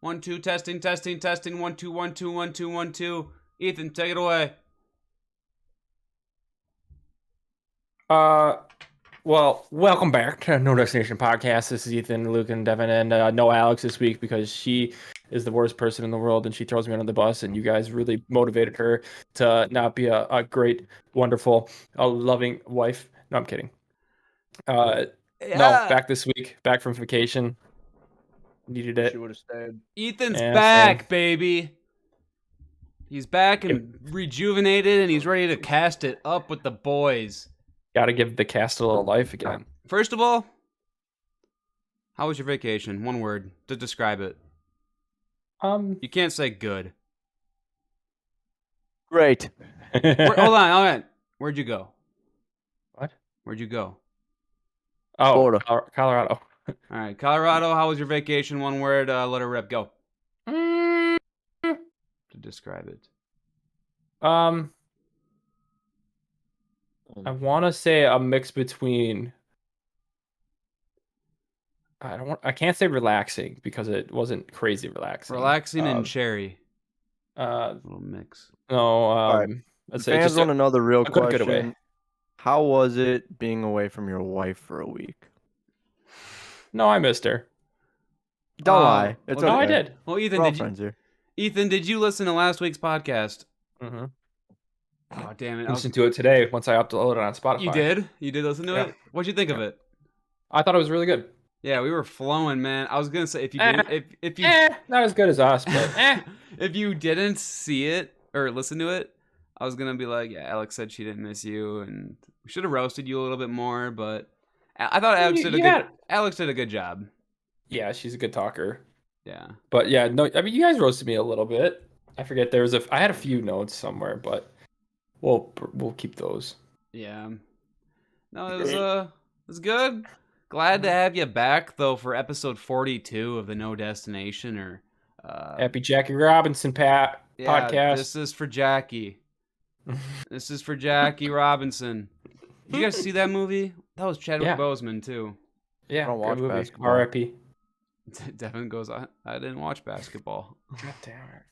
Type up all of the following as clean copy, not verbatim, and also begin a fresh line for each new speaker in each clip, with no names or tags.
1 2 testing testing testing 1 2 1 2 1 2 1 2. Ethan, take it away.
Well, welcome back to No Destination Podcast. This is Ethan, Luke, and Devin, and no Alex this week because she is the worst person in the world and she throws me under the bus. And you guys really motivated her to not be a great, wonderful, loving wife. No, I'm kidding. No,
Yeah.
back this week, back from vacation. Needed
She
it.
would have stayed.
Ethan's
Yeah,
back,
same.
baby. He's back and rejuvenated, and he's ready to cast it up with the boys.
Got to give the cast a little life again.
First of all, how was your vacation? One word to describe it. You can't say good.
Great.
Hold on. Where'd you go?
What?
Where'd you go?
Oh,
Florida.
Colorado.
All right, Colorado. How was your vacation? One word. Let her rip. Go. To describe it.
I want to say a mix between. I can't say relaxing because it wasn't crazy relaxing.
Relaxing and cherry.
A
little mix.
No.
right.
Let's say
Fans
just
want another real
good away.
question. How was it being away from your wife for a week?
No, I missed her.
Don't lie. It's
well,
okay.
No, I did.
Well,
We're
Ethan,
all
did you?
friends here.
Ethan, did you listen to last week's podcast?
Mm-hmm.
Oh, damn it!
Listened to it today once I uploaded it on Spotify.
You did? You did listen to
Yeah.
it? What'd you think of it?
I thought it was really good.
Yeah, we were flowing, man. I was gonna say if you didn't, if you
not as good as us, but
if you didn't see it or listen to it, I was gonna be like, yeah, Alex said she didn't miss you, and we should have roasted you a little bit more, but I thought Alex did a good job.
Yeah, she's a good talker.
Yeah.
But yeah, no, I mean, you guys roasted me a little bit. I forget I had a few notes somewhere, but we'll keep those.
Yeah. No, it was good. Glad to have you back though for episode 42 of the No Destination or
Happy Jackie Robinson podcast.
This is for Jackie. This is for Jackie Robinson. Did you guys see that movie? That was Chadwick Boseman too.
Yeah,
I don't watch
movie.
basketball.
R.I.P.
Devin goes, I didn't watch basketball.
God damn it.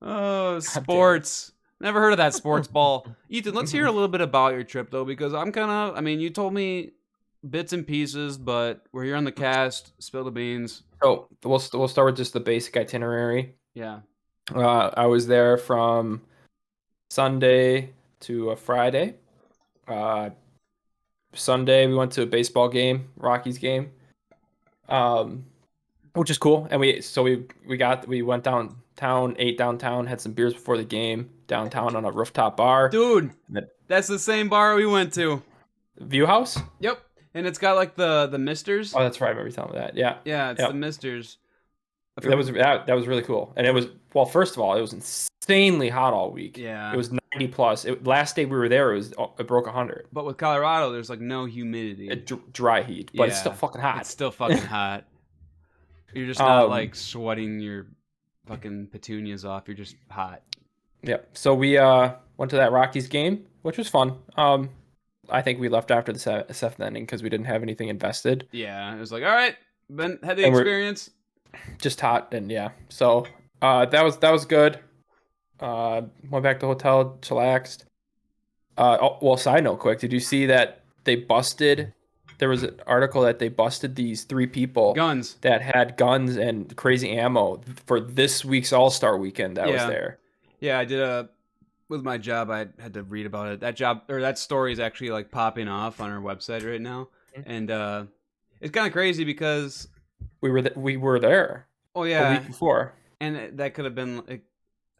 Oh, sports. Never heard of that sports ball. Ethan, let's hear a little bit about your trip though, because you told me bits and pieces, but we're here on the cast. Spill the beans.
So we'll start with just the basic itinerary.
Yeah.
I was there from Sunday to Friday. Sunday we went to a baseball game, Rockies game, which is cool. And we went downtown, ate downtown, had some beers before the game downtown on a rooftop bar.
Dude, that's the same bar we went to.
View House.
Yep. And it's got like the misters.
Oh, that's right. I remember you telling me that. Yeah.
Yeah, it's the misters.
That was really cool. And it was, well, first of all, it was insanely hot all week.
Yeah.
It was 90 plus. Last day we were there, it broke 100.
But with Colorado, there's like no humidity.
Dry heat, but it's still fucking hot.
It's still fucking hot. You're just not like sweating your fucking petunias off. You're just hot.
Yep. So we went to that Rockies game, which was fun. I think we left after the seventh inning because we didn't have anything invested.
Yeah, it was like, all right, had the experience.
Just hot, and yeah. So that was good. Went back to the hotel, chillaxed. Side note, quick, did you see that they busted? There was an article that they busted these 3 people that had guns and crazy ammo for this week's All-Star weekend that was there.
Yeah, I did with my job, I had to read about it. That story is actually like popping off on our website right now, and it's kind of crazy because
we were there.
Oh yeah,
a week before,
and that could have been like,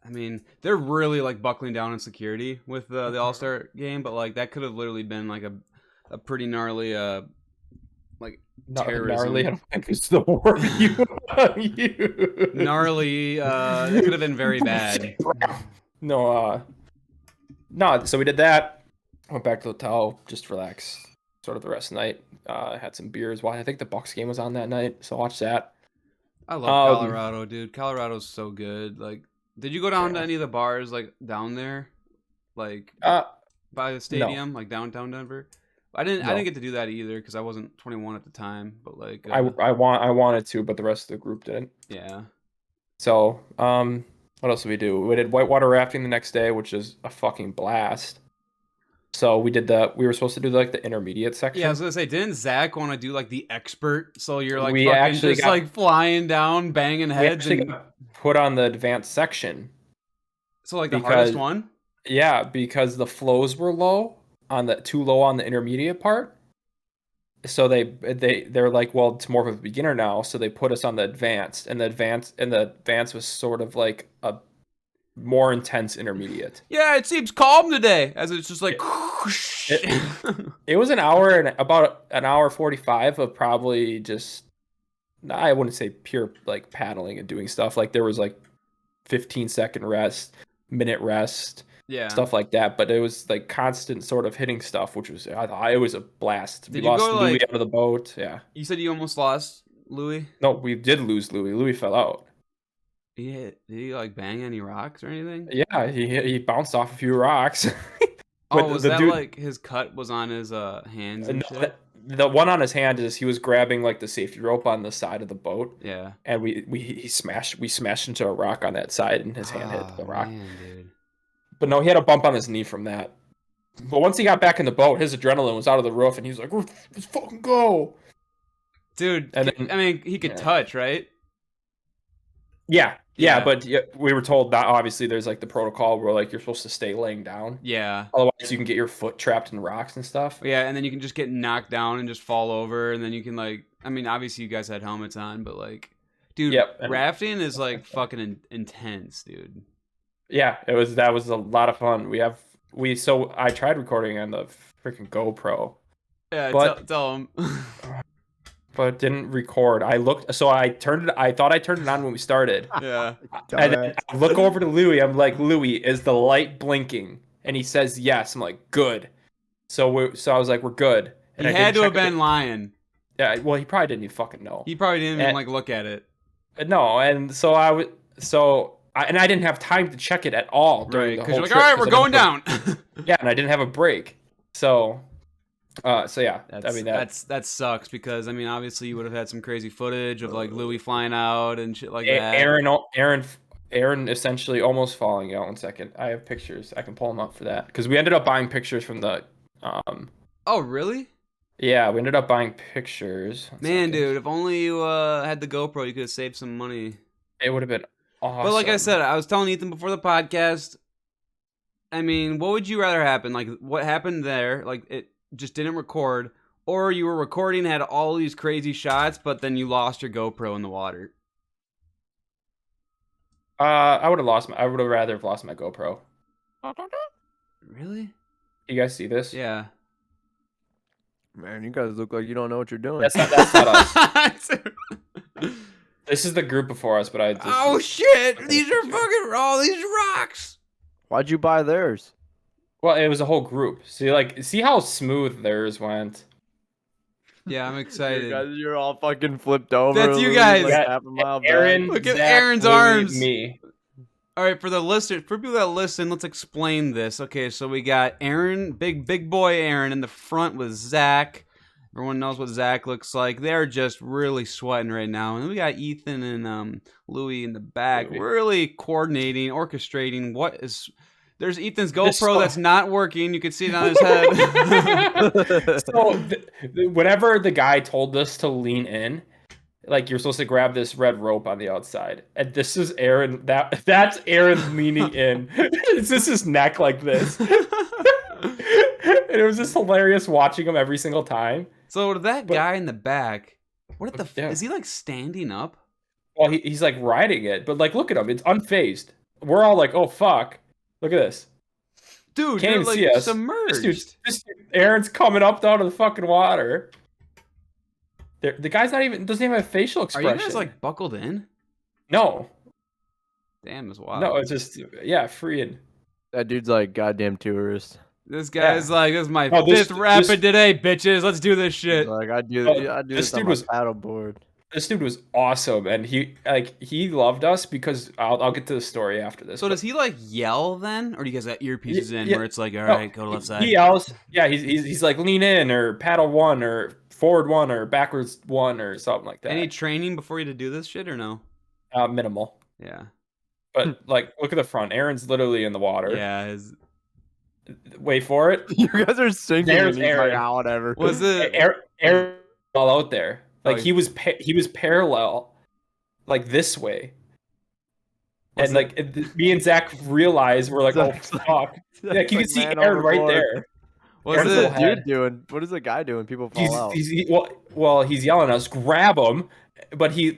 I mean, they're really like buckling down on security with the All-Star game, but like that could have literally been like a pretty gnarly like terrorism.
Gnarly, I don't think it's the word you.
Gnarly. It could have been very bad.
No. So we did that. Went back to the hotel, just relax, sort of the rest of the night. Had some beers. I think the Bucks game was on that night, so watched that.
I love Colorado, dude. Colorado's so good. Like, did you go down to any of the bars like down there, like by the stadium, like downtown Denver? I didn't
No.
get to do that either because I wasn't 21 at the time. But like,
I wanted to, but the rest of the group didn't.
yeah.
So, what else did we do? We did whitewater rafting the next day, which is a fucking blast. So we were supposed to do like the intermediate section.
Yeah, I was gonna say, didn't Zach want to do like the expert? So you're like
We
fucking
actually
just
got-
like flying down, banging
We
heads,
actually
and
got put on the advanced section.
so like the hardest
because-
one.
Yeah, because the flows were too low on the intermediate part. So they're like, well, it's more of a beginner now, so they put us on the advanced, and the advanced was sort of like a more intense intermediate.
Yeah, it seems calm today, as it's just like.
It was about an hour 45 of probably just, I wouldn't say pure like paddling and doing stuff. Like there was like 15-second rest, minute rest,
yeah.
stuff like that. But it was like constant sort of hitting stuff, which was I thought it was a blast.
Did
We
you
lost
go,
Louis
like-
out of the boat. Yeah.
You said you almost lost Louis.
No, we did lose Louis. Louis fell out.
Did he like bang any rocks or anything?
Yeah, he bounced off a few rocks.
Oh,
But
was
the
that
dude-
like his cut was on his hands and
No,
shit?
the one on his hand is he was grabbing like the safety rope on the side of the boat,
Yeah.
and we smashed into a rock on that side, and his hand hit the rock.
Man, dude.
But no, he had a bump on his knee from that. But once he got back in the boat, his adrenaline was out of the roof, and he was like, "Let's fucking go!"
Dude,
And then-
I mean, he could
yeah.
touch, right?
Yeah,
Yeah.
but we were told that obviously there's like the protocol where like you're supposed to stay laying down,
Yeah.
otherwise you can get your foot trapped in rocks and stuff.
Yeah, and then you can just get knocked down and just fall over, and then you can like, I mean, obviously you guys had helmets on, but like, dude,
Yep, and-
rafting is like fucking intense, dude.
Yeah, that was a lot of fun. So I tried recording on the freaking GoPro,
Yeah,
But-
tell him.
but it didn't record. I thought I turned it on when we started.
Yeah.
And then I look over to Louis. I'm like, Louis, is the light blinking? And he says yes. I'm like, good. So I was like, we're good.
He
And I
had
didn't
to have
check it.
been lying.
Yeah, well, he probably didn't even fucking know.
He probably didn't even
And-
like look at it.
No, and so I didn't have time to check it at all during
Right,
the
because
whole
you're like,
trip,
all right, we're
'cause I
going
didn't
down.
have- Yeah, and I didn't have a break. So yeah, I mean
that sucks because I mean obviously you would have had some crazy footage of like Louis flying out and shit like
A-
that.
Aaron essentially almost falling out. 1 second, I have pictures. I can pull them up for that because we ended up buying pictures from the.
Oh really?
Yeah, we ended up buying pictures. 1
Man,
second.
dude, if only you had the GoPro, you could have saved some money.
It would have been awesome.
But like I said, I was telling Ethan before the podcast. I mean, what would you rather happen? Like, what happened there? Like, it just didn't record, or you were recording, had all these crazy shots, but then you lost your GoPro in the water.
I would have rather have lost my GoPro.
Really?
You guys see this?
Yeah.
Man, you guys look like you don't know what you're doing.
That's not us. This is the group before us, but
Oh shit! These are fucking all these rocks.
Why'd you buy theirs?
Well, it was a whole group. See how smooth theirs went.
Yeah, I'm excited.
You're all fucking flipped over.
That's you
Louis,
guys.
like
Yeah,
half a mile back.
Aaron,
Look at
Zach,
Aaron's
Louis,
arms.
Me.
All right, for the listeners, for people that listen, let's explain this. Okay, so we got Aaron, big boy Aaron in the front with Zach. Everyone knows what Zach looks like. They're just really sweating right now. And then we got Ethan and Louis in the back,
Louis.
really coordinating, orchestrating. There's Ethan's
This-
GoPro that's not working. You can see it on his head.
So whenever the guy told us to lean in, like you're supposed to grab this red rope on the outside, and this is Aaron. That's Aaron leaning in. It's just his neck like this, and it was just hilarious watching him every single time.
So that
But-
guy in the back, what the
Yeah.
is he like standing up?
Well, he's like riding it, but like look at him. It's unfazed. We're all like, oh fuck, look at this.
Dude,
Can't
you're
even
like
see us.
submerged.
This dude, Aaron's coming up out of the fucking water. The guy's doesn't even have a facial
Are
expression.
you guys like buckled in?
No,
Damn, it's wild.
no, it's just freeing.
That dude's like goddamn tourist.
This guy's
Yeah.
like, this is my
No,
fifth rapid today, bitches. Let's do this
He's
shit.
like, I do
Oh,
this
this
on
dude
my
was-
paddleboard.
This dude was awesome, and he loved us because I'll get to the story after this.
So
but-
does he like yell then, or do you guys got earpieces in
Yeah,
where it's like, all
no,
right, go to left
he
side?
yells. Yeah, he's like lean in or paddle one or forward one or backwards one or something like that.
Any training before you to do this shit or no?
Minimal,
Yeah,
but like look at the front. Aaron's literally in the water.
yeah. His,
Wait for it.
You guys are sinking.
There's
And he's like,
Aaron.
ah, whatever.
was it?
Aaron all out there.
Oh,
Like he was parallel, like this way.
Was
And like me and Zach realized we're like, oh
Zach's like-
fuck. Like you can see
man
Aaron right
overboard.
there.
Was
What is
Aaron's
it?
the
head.
dude doing? What is the guy doing? People fall out.
He's yelling at us, grab him. But he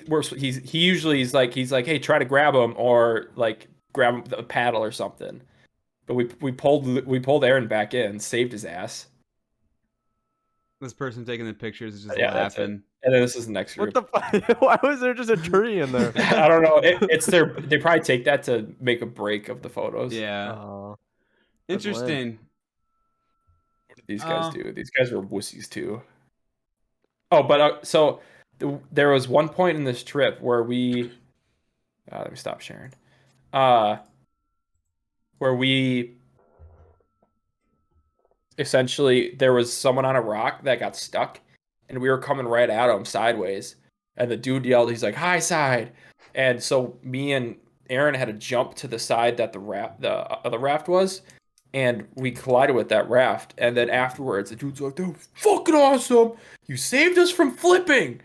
usually is like he's like, hey, try to grab him or like grab him with a paddle or something. But we pulled Aaron back in, saved his ass.
This person taking the pictures is just
Yeah, that's it.
laughing.
And then this is the next group.
What the fuck? Why was there just a tree in there?
I don't know. It's they probably take that to make a break of the photos.
Yeah,
Oh, that's lame.
interesting.
What did these guys do? These guys were wussies too. Oh, but there was one point in this trip where we let me stop sharing. Where we essentially there was someone on a rock that got stuck, and we were coming right at him sideways, and the dude yelled, he's like, high side. And so me and Aaron had to jump to the side that the other raft was, and we collided with that raft. And then afterwards, the dude's like, that was fucking awesome. You saved us from flipping.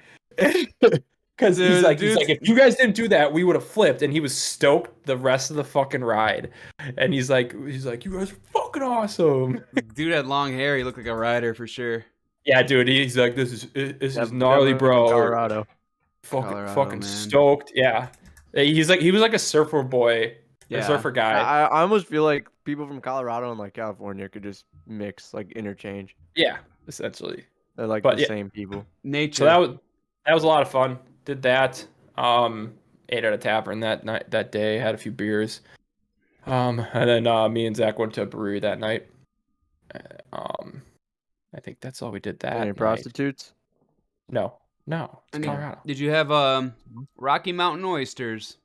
Because he's like, if you guys didn't do that, we would have flipped. And he was stoked the rest of the fucking ride. And he's like, you guys are fucking awesome.
Dude had long hair. He looked like a rider for sure.
Yeah, dude. He's like, this is
Yep,
gnarly,
definitely
bro.
Colorado.
Fucking
man.
stoked. Yeah. He was like a surfer boy,
Yeah.
a surfer guy.
I almost feel like people from Colorado and like California could just mix, like interchange.
Yeah, essentially.
They're like
But
the
yeah.
same people.
Nature.
So that was a lot of fun. Did that. Ate at a tavern that day. Had a few beers. And then me and Zach went to a brewery that night. I think that's all we did that
Any
night.
prostitutes?
No, it's
Any-
Colorado.
Did you have Rocky Mountain oysters?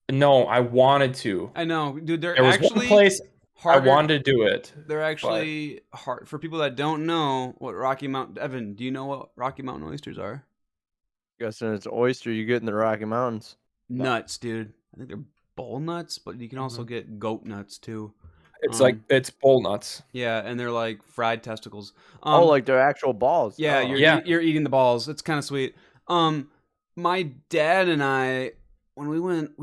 No, I wanted to.
I know, dude. They're
There was
actually
one place
harder.
I wanted to do it.
They're actually hard for people that don't know what Rocky Mountain. Evan, do you know what Rocky Mountain oysters are?
Guessing it's oyster you get in the Rocky Mountains.
Nuts, dude. I think they're bull nuts, but you can also get goat nuts too.
It's like it's bull nuts.
Yeah, and they're like fried testicles.
Like they're actual balls.
Yeah,
Oh.
you're eating the balls. It's kind of sweet. My dad and I, when we went,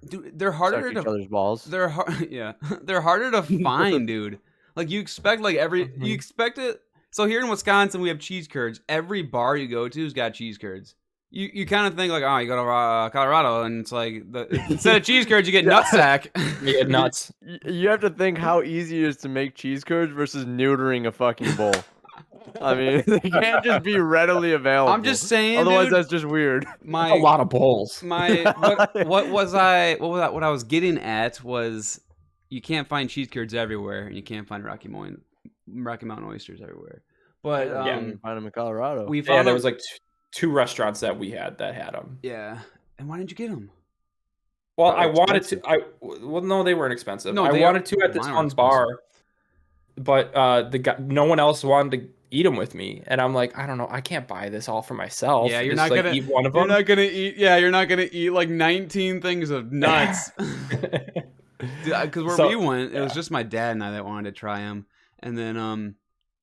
dude, they're harder
Suck
to
each other's balls.
They're yeah, they're harder to find, dude. Like you expect, like you expect it. So here in Wisconsin, we have cheese curds. Every bar you go to's got cheese curds. You kind of think like, oh, you go to Colorado, and it's like instead of cheese curds, you get nutsack.
You get nuts.
You have to think how easy it is to make cheese curds versus neutering a fucking bowl. I mean, they can't just be readily available.
I'm just saying,
Otherwise,
dude,
that's just weird.
my
A lot of bowls.
what I was getting at was you can't find cheese curds everywhere, and you can't find Rocky Mountain oysters everywhere. But
Yeah, you can find them in Colorado.
we
Yeah,
found
there was like two restaurants that we had that had them.
yeah. And why didn't you get them?
Well,
They're
I wanted
expensive.
to. Well, no, they weren't expensive.
No,
I
they
wanted to at this
mine were
one
expensive.
bar, but the guy, no one else wanted to eat them with me, and I'm like, I don't know, I can't buy this all for myself.
Yeah, you're
Just,
not
like,
gonna
eat one of
You're
them.
not gonna eat. Yeah, you're not gonna eat like 19 things of nuts. Because where
So,
we went, it was
yeah.
just my dad and I that wanted to try them, and then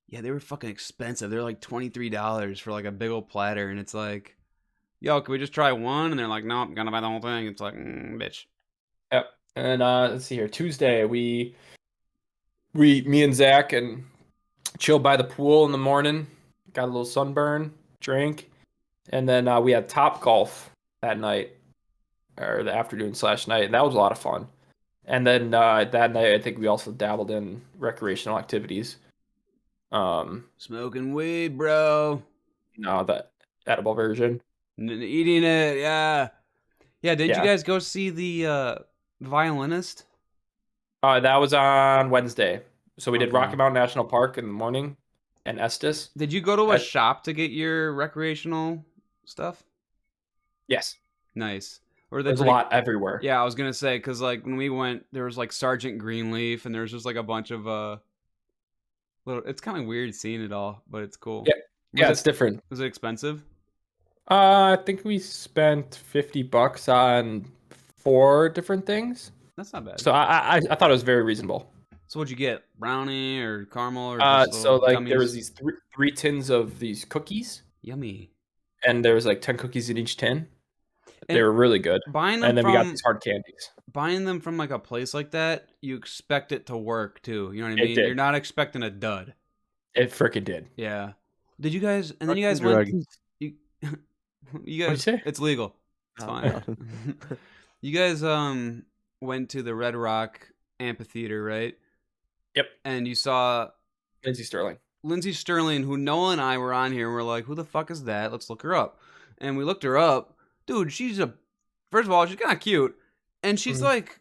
yeah, they were fucking expensive. They're like $23 for like a big old platter, and it's like, yo, can we just try one? And they're like, no, I'm gonna buy the whole thing. It's like, bitch.
Yep. And let's see here. Tuesday, me and Zach and chilled by the pool in the morning. Got a little sunburn, drank, and then we had Top Golf that night, or the afternoon/night, and that was a lot of fun. And then that night, I think we also dabbled in recreational activities.
Smoking weed, bro.
No, that edible version.
Eating it, yeah. Yeah, did
Yeah.
you guys go see the violinist?
That was on Wednesday. So we did
Okay.
Rocky Mountain National Park in the morning, and Estes.
Did you go to a
I-
shop to get your recreational stuff?
Yes,
Nice. Or they
there's a
like,
lot everywhere.
yeah, I was gonna say because like when we went, there was like Sergeant Greenleaf, and there was just like a bunch of little. It's kind of weird seeing it all, but it's cool.
Yeah,
Was
yeah,
it
it's different.
was it expensive?
I think we spent $50 on 4 different things.
That's not bad.
So I thought it was very reasonable.
So what'd you get? Brownie or caramel or just
So
little
like there
gummies?
was these three tins of these cookies,
Yummy.
and there was like 10 cookies in each tin. They
And
were really good.
buying them
And then we got
from
these hard candies.
like a place like that, you expect it to work too. You know what I
It
mean?
did.
You're not expecting a dud.
It freaking did.
Yeah. Did you guys? And then you guys
Fucking
went.
druggies.
You, you
What'd
guys.
you say?
It's legal. It's
Oh,
fine.
no.
You guys went to the Red Rock Amphitheater, right?
Yep.
And you saw
Lindsey Sterling.
Lindsey Sterling, who Noah and I were on here, and we're like, who the fuck is that? Let's look her up. And we looked her up. Dude, first of all, she's kind of cute. And she's
Mhm.
like,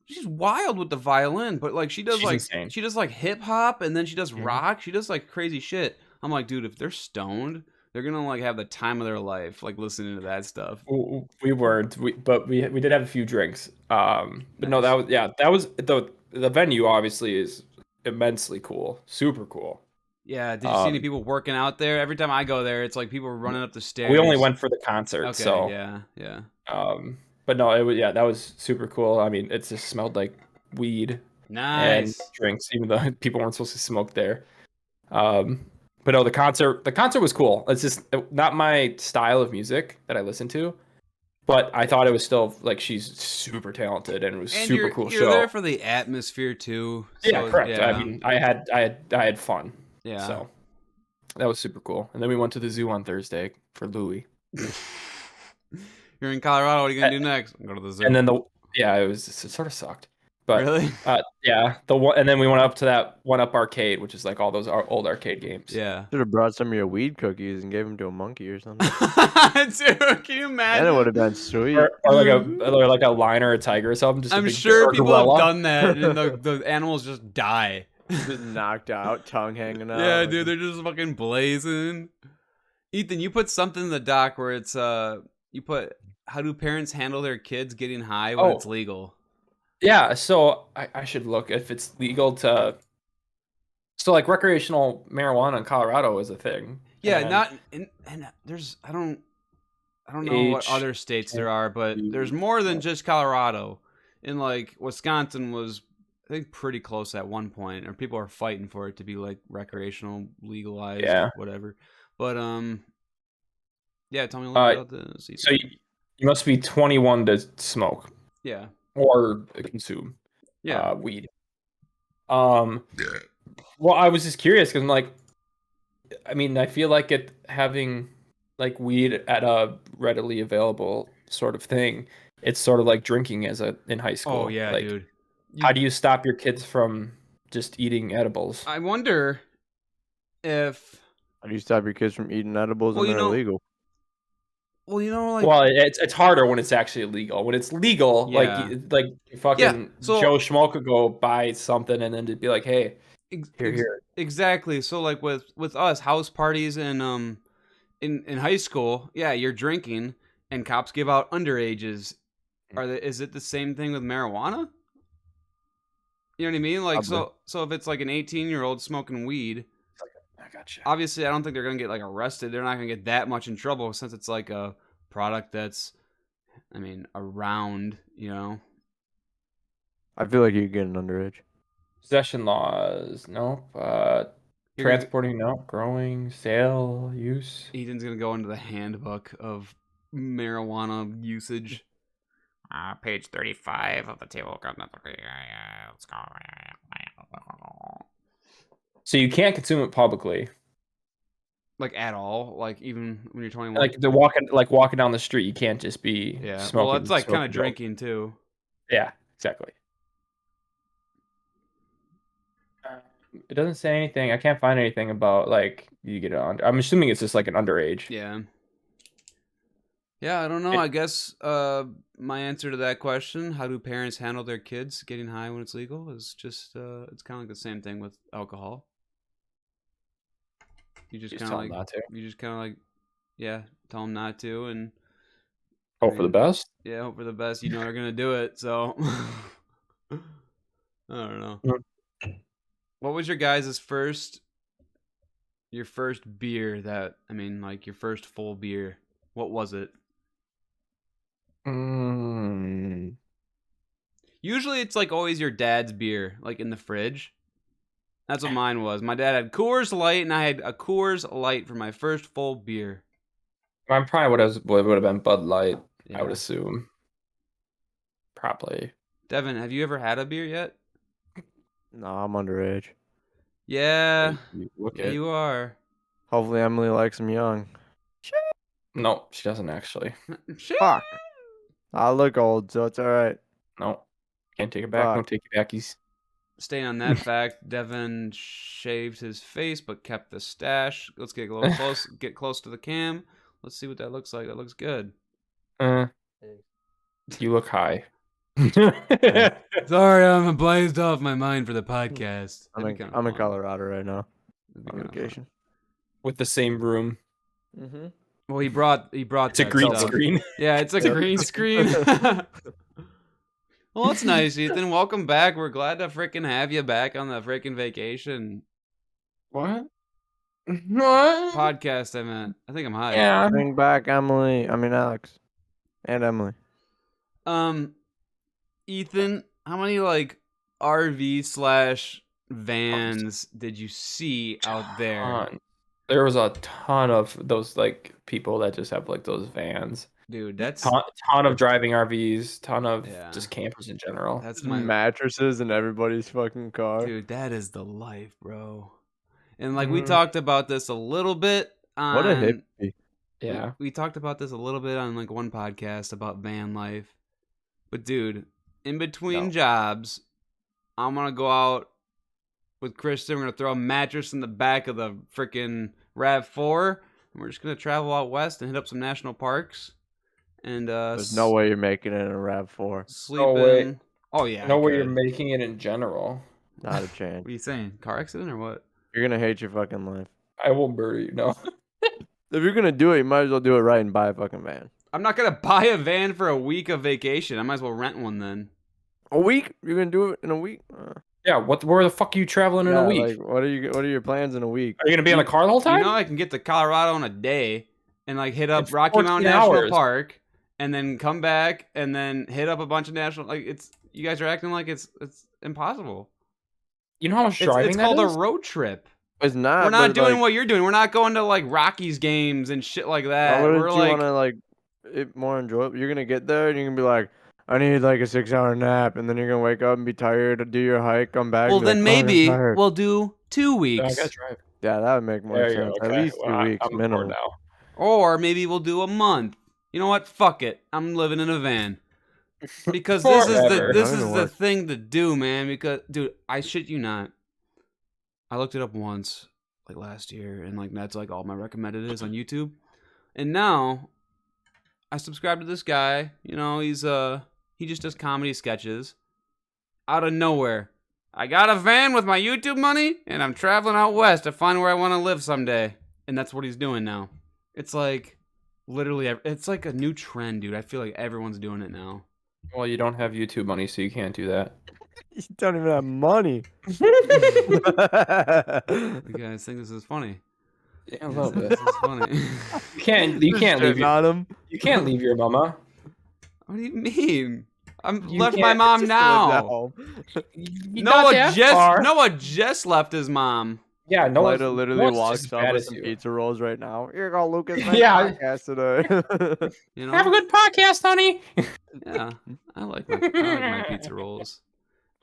she's wild with the violin, but like she does
She's
like,
insane.
she does like hip hop, and then she does
Mhm.
rock. She does like crazy shit. I'm like, dude, if they're stoned, they're gonna like have the time of their life, like listening to that stuff.
We weren't, but we did have a few drinks. But no,
Nice.
that was the venue. Obviously, is immensely cool, super cool.
Yeah, did you see any
Um,
people working out there? Every time I go there, it's like people running up the stairs.
we only went for the concert,
Okay,
so
yeah.
but no, it was that was super cool. I mean, it just smelled like weed and
Nice.
drinks, even though people weren't supposed to smoke there. But no, the concert was cool. It's just not my style of music that I listen to, but I thought it was still like she's super talented and it was
And
super
you're
cool
you're
show.
there for the atmosphere too.
Yeah,
So,
correct. I
yeah,
mean, I had fun.
yeah.
So that was super cool. And then we went to the zoo on Thursday for Louis.
You're in Colorado. What are you gonna do next? Go to the zoo.
And then it sort of sucked. But
really?
yeah, and then we went up to that One Up arcade, which is like all those old arcade games.
Yeah.
Should have brought some of your weed cookies and gave them to a monkey or something.
Dude, can you imagine?
Then it would have been sweet.
Or like a lion or a tiger or something. Just a
I'm
big
sure
bear
people have
gorilla.
done that, and the animals just die.
Just knocked out, tongue hanging out.
Yeah, dude, they're just fucking blazing. Ethan, you put something in the doc where it's you put how do parents handle their kids getting high when
Oh.
it's legal?
Yeah, so I should look if it's legal to. So like recreational marijuana in Colorado is a thing.
Yeah,
and
not and there's I don't know what
Age,
other states there are, but there's more than just Colorado. In like Wisconsin was I think pretty close at one point, or people are fighting for it to be like recreational, legalized,
Yeah.
whatever. But yeah, tell me a little bit about this.
So you must be 21 to smoke
Yeah,
or consume
yeah.
weed. Well, I was just curious because I'm like, I mean, I feel like having like weed at a readily available sort of thing. It's sort of like drinking in high school.
Oh yeah,
like,
dude.
How do you stop your kids from just eating edibles?
I wonder if
How do you stop your kids from eating edibles
Well,
when
you
they're
know-
illegal?
well, you know, like
Well, it's harder when it's actually illegal. When it's legal,
Yeah.
like fucking
so-
Joe Schmo could go buy something and then just be like, "Hey, here."
exactly. So like with us house parties and in high school, yeah, you're drinking and cops give out underages. Is it the same thing with marijuana? You know what I mean? Like
Probably.
so if it's like an 18-year-old smoking weed,
I gotcha.
obviously I don't think they're gonna get like arrested. They're not gonna get that much in trouble since it's like a product that's, I mean, around. You know?
I feel like you could get an underage.
Possession laws, nope.
You're gonna-
Transporting, nope. Growing, sale, use.
Ethan's gonna go into the handbook of marijuana usage. Page 35 of the table of contents. Let's go.
So you can't consume it publicly.
Like at all, like even when you're 21.
Like they're walking down the street, you can't just be
yeah,
smoking.
well, that's like kind of
smoking dope.
drinking too.
Yeah, exactly. It doesn't say anything. I can't find anything about like you get it on. I'm assuming it's just like an underage.
Yeah. Yeah, I don't know. I guess my answer to that question, how do parents handle their kids getting high when it's legal, is just it's kind of like the same thing with alcohol. You just kind of
tell
like
them not to.
you just kind of like yeah, tell them not to, and
Hope for the best.
Yeah, hope for the best. You know they're gonna do it, so I don't know. What was your guys' your first beer that like your first full beer? What was it? Usually it's like always your dad's beer, like in the fridge. That's what mine was. My dad had Coors Light, and I had a Coors Light for my first full beer.
Mine probably would have been Bud Light. I
Yeah.
would assume. Probably.
Devin, have you ever had a beer yet?
No, I'm underage.
Yeah,
Look
yeah,
at.
you are.
Hopefully Emily likes him young.
No, she doesn't actually.
Shit.
Fuck. I look old, so it's alright.
No, can't take it back.
Fuck.
Don't take it backies.
Staying on that fact, Devin shaved his face but kept the stash. Let's get a little close. Get close to the cam. Let's see what that looks like. That looks good.
You look high.
Sorry, I'm blazed off my mind for the podcast.
I'm in Colorado right now on vacation.
With the same room.
Mm-hmm.
Well, he brought.
It's a
that
green
stuff.
screen.
Yeah, it's a green screen. Well, that's nice, Ethan. Welcome back. We're glad to freaking have you back on the freaking vacation
What?
podcast. I meant. I think I'm high.
Yeah.
Bring back Alex. And Emily.
Ethan, how many like RV / vans did you see out there?
There was a ton of those like people that just have like those vans.
Dude, that's
Ton of driving RVs, ton of
Yeah.
just campers in general.
that's my
Mattresses in everybody's fucking car.
dude. That is the life, bro. And like we
Mhm.
talked about this a little bit on
What a hippie.
Yeah.
We talked about this a little bit on like one podcast about van life. But dude, in between
No.
jobs, I'm gonna go out with Kristen. We're gonna throw a mattress in the back of the freaking RAV4, and we're just gonna travel out west and hit up some national parks. And
There's no way you're making it in a RAV4.
sleep
No way.
in. Oh yeah,
No
I
way you're
could.
making it in general.
Not a chance.
What are you saying? Car accident or what?
You're gonna hate your fucking life.
I will murder you. No.
If you're gonna do it, you might as well do it right and buy a fucking van.
I'm not gonna buy a van for a week of vacation. I might as well rent one then.
A week? You're gonna do it in a week?
Yeah. Where the fuck are you traveling in a
Yeah,
week?
like, what are your plans in a week?
Are you gonna be in the car the whole time?
You know, I can get to Colorado in a day and like hit up
It's
Rocky
14
Mountain National
hours.
Park and then come back and then hit up a bunch of national. Like it's you guys are acting like it's impossible.
You know how much driving
It's
that
called
is?
a road trip.
It's not.
We're not
but,
doing
like,
what you're doing. We're not going to like Rockies games and shit like that.
why wouldn't
We're
you
like,
want to like it more enjoyable? You're gonna get there and you're gonna be like, I need like a 6-hour nap, and then you're gonna wake up and be tired, do your hike, come back.
well,
and be
then
like, "Fuck, I'm
maybe
tired."
we'll do 2
Yeah, I
weeks,
gotta drive.
Yeah, that would make more
There you
sense.
go.
At
Okay.
least 2
Well,
weeks
I'm on board
minimum.
now.
or maybe we'll do a month. You know what? Fuck it. I'm living in a van. Because
Forever.
this
Not
is
gonna
the
work.
thing to do, man. Because, dude, I shit you not. I looked it up once, like last year, and like that's like all my recommended is on YouTube. And now, I subscribe to this guy. You know, he just does comedy sketches. Out of nowhere, I got a van with my YouTube money, and I'm traveling out west to find where I want to live someday. And that's what he's doing now. It's like literally, it's like a new trend, dude. I feel like everyone's doing it now.
Well, you don't have YouTube money, so you can't do that.
You don't even have money.
You guys think this is funny?
Yeah, a
You
little
guys think
bit.
This is funny.
You can't leave
Shitting
your
on him.
you can't leave your mama.
What do you mean? I'm
You
left my
can't-
mom
Just
now.
live at home.
You got that far.
Noah just left his mom.
Yeah, no one
Lida literally walks up with some pizza rolls right now. Here go Lucas. Nice
Yeah.
podcast today.
You know?
Have a good podcast, honey.
Yeah, I like my pizza rolls.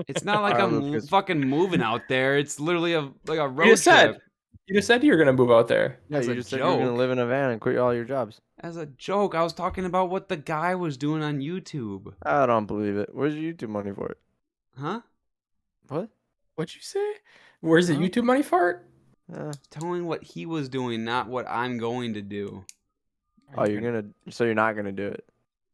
It's not like
Alright,
I'm
Lucas.
fucking moving out there. It's literally a road
You just said
trip.
you just said you were gonna move out there.
Yeah,
As
you
a
just said you were gonna
joke.
live in a van and quit all your jobs.
As a joke, I was talking about what the guy was doing on YouTube.
I don't believe it. Where's your YouTube money for it?
Huh?
What?
What'd you say? Where's the
Huh?
YouTube money for it?
Telling what he was doing, not what I'm going to do.
Oh, you're gonna. So you're not gonna do it.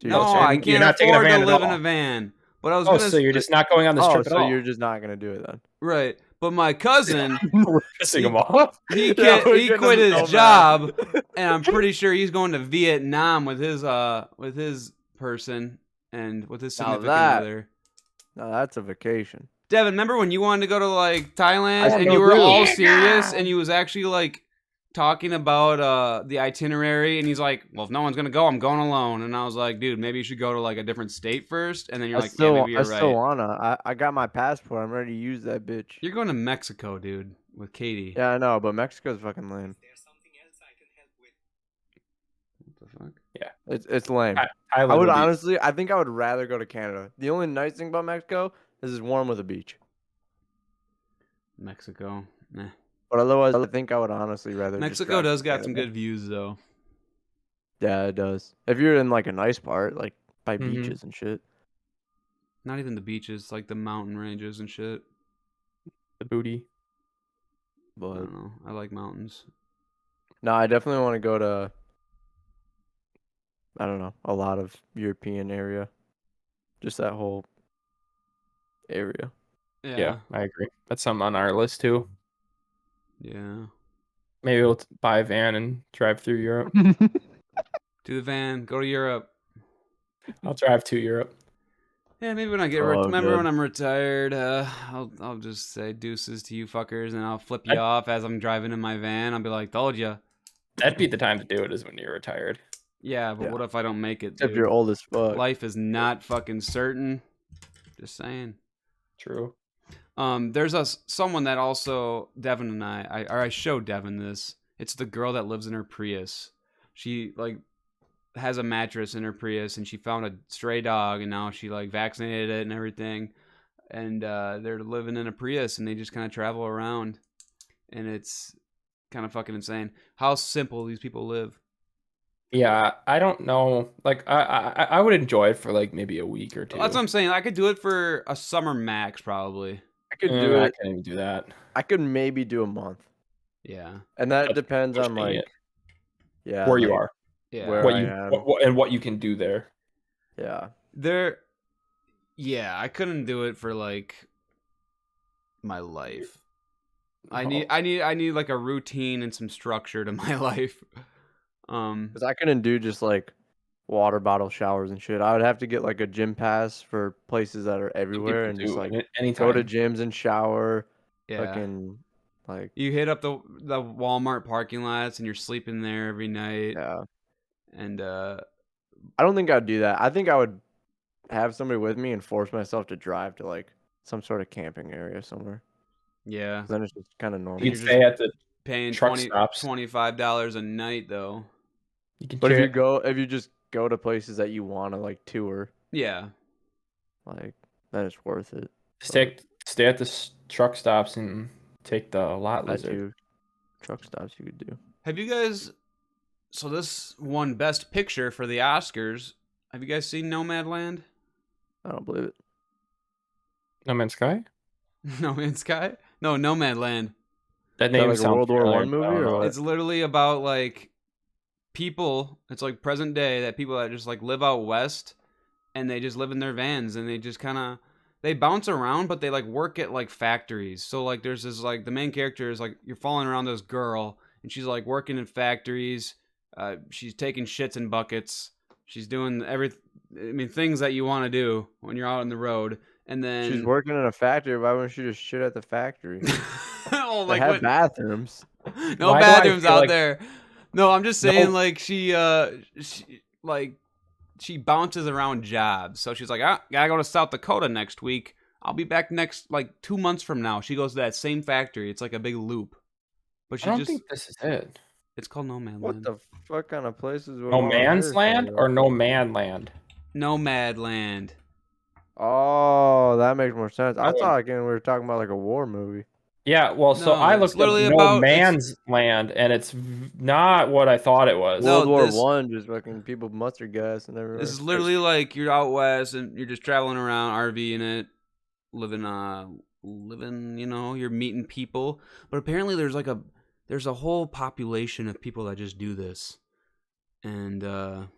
So
No,
you're saying-
I
you're
can't
not taking a
afford
van
to
at
live in
all.
a van. But I was
Oh,
gonna
so you're just not going on this
Oh,
trip at
so
all?
you're just not gonna do it then?
right. But my cousin,
We're pissing him off.
he
Yeah,
quit,
we're
he
getting
quit
him
his
so mad.
job, and I'm pretty sure he's going to Vietnam with his person and with his
Now
significant
that-
other.
No, that's a vacation.
Devin, remember when you wanted to go to like Thailand
I
and
know,
you were
dude.
all
Yeah.
serious and you was actually like talking about the itinerary and he's like, well, if no one's gonna go, I'm going alone. And I was like, dude, maybe you should go to like a different state first. And then you're like, yeah, maybe you're
I still
right.
wanna. I got my passport. I'm ready to use that bitch.
You're going to Mexico, dude, with Katie.
Yeah, I know, but Mexico's fucking lame.
What the fuck?
It's lame.
Thailand
I would
be-
honestly, I think I would rather go to Canada. The only nice thing about Mexico is it's warm with a beach.
Mexico. Nah.
But otherwise, I think I would honestly rather. just
Mexico
drive to
does got some
Canada.
good views though.
Yeah, it does. If you're in like a nice part, like by
Mhm.
beaches and shit.
Not even the beaches, like the mountain ranges and shit.
the booty.
I
But
don't know. I like mountains.
no, I definitely want to go to. I don't know, a lot of European area, just that whole area.
Yeah, I agree. That's something on our list too.
Yeah.
Maybe we'll buy a van and drive through Europe.
Do the van. Go to Europe.
I'll drive to Europe.
Yeah, maybe when I get
Oh,
remember
good.
when I'm retired, I'll just say deuces to you fuckers, and I'll flip you off as I'm driving in my van. I'll be like, "Told ya."
That'd be the time to do it, is when you're retired.
Yeah, but
Yeah.
what if I don't make it?
Except
Dude?
you're old as fuck.
Life is not fucking certain. Just saying.
True.
There's someone that also Devin and I showed Devin this. It's the girl that lives in her Prius. She like has a mattress in her Prius, and she found a stray dog, and now she like vaccinated it and everything. And they're living in a Prius, and they just kind of travel around, and it's kind of fucking insane how simple these people live.
Yeah, I don't know. Like, I would enjoy it for like maybe a week or two.
That's what I'm saying. I could do it for a summer max, probably.
I could do
I
it.
can't even do that.
I could maybe do a month,
Yeah,
and that
That's
depends on
pushing
like,
it.
yeah,
Where you
like,
are,
yeah.
Where
what
I
you
am.
and what you can do there.
Yeah,
Yeah, I couldn't do it for like my life. I
No.
need like a routine and some structure to my life.
because I couldn't do just like water bottle showers and shit. I would have to get like a gym pass for places that are everywhere, and just like
anytime.
go to gyms and shower.
Yeah.
Fucking like
You hit up the Walmart parking lots and you're sleeping there every night.
yeah.
And
I don't think I'd do that. I think I would have somebody with me and force myself to drive to like some sort of camping area somewhere.
yeah,
'Cause then it's just kind of normal.
You
you're
can stay at the.
paying
truck stops.
$25 a night though.
You can
But if
check-
you just go to places that you want to like tour,
Yeah.
like then it's worth it.
stay at the truck stops and take the lot
That
lizard.
too. Truck stops you could do.
Have you guys? So this won Best Picture for the Oscars. Have you guys seen Nomadland?
I don't believe it.
No Man's Sky.
No Man's Sky? No, Nomadland.
That
Is that
name
like a
sounds
World War
familiar,
One
but I
movie
don't
or
know
what?
It's literally about like people. It's like present day that people that just like live out west, and they just live in their vans, and they just kind of they bounce around, but they like work at like factories. So like there's this like the main character is like you're following around this girl, and she's like working in factories. She's taking shits in buckets. She's doing things that you want to do when you're out on the road. And then
She's working in a factory. Why wouldn't she just shit at the factory?
oh,
They
like
have
what?
bathrooms.
No
Why do I
bathrooms
feel
out
like-
there. No, I'm just saying
No.
like she bounces around jobs. So she's like, gotta go to South Dakota next week. I'll be back next like 2 months from now. She goes to that same factory. It's like a big loop. But she
I don't
just
think this is it.
it's called Nomad
What
Land.
the fuck kind of places? would
No
wanna
Man's
hire
Land
somebody
or
like
No Man Land?
Nomad Land.
that? Oh, that makes more sense. I
would-
thought again we were talking about like a war movie.
Yeah, well, so
No,
I
it's
looked up
literally
No
about-
Man's Land, and it's not what I thought it was.
No,
World War
this-
One, just fucking people mustard gas and everywhere.
This is literally like you're out west and you're just traveling around, RVing it, living, you know, you're meeting people. But apparently there's a whole population of people that just do this. And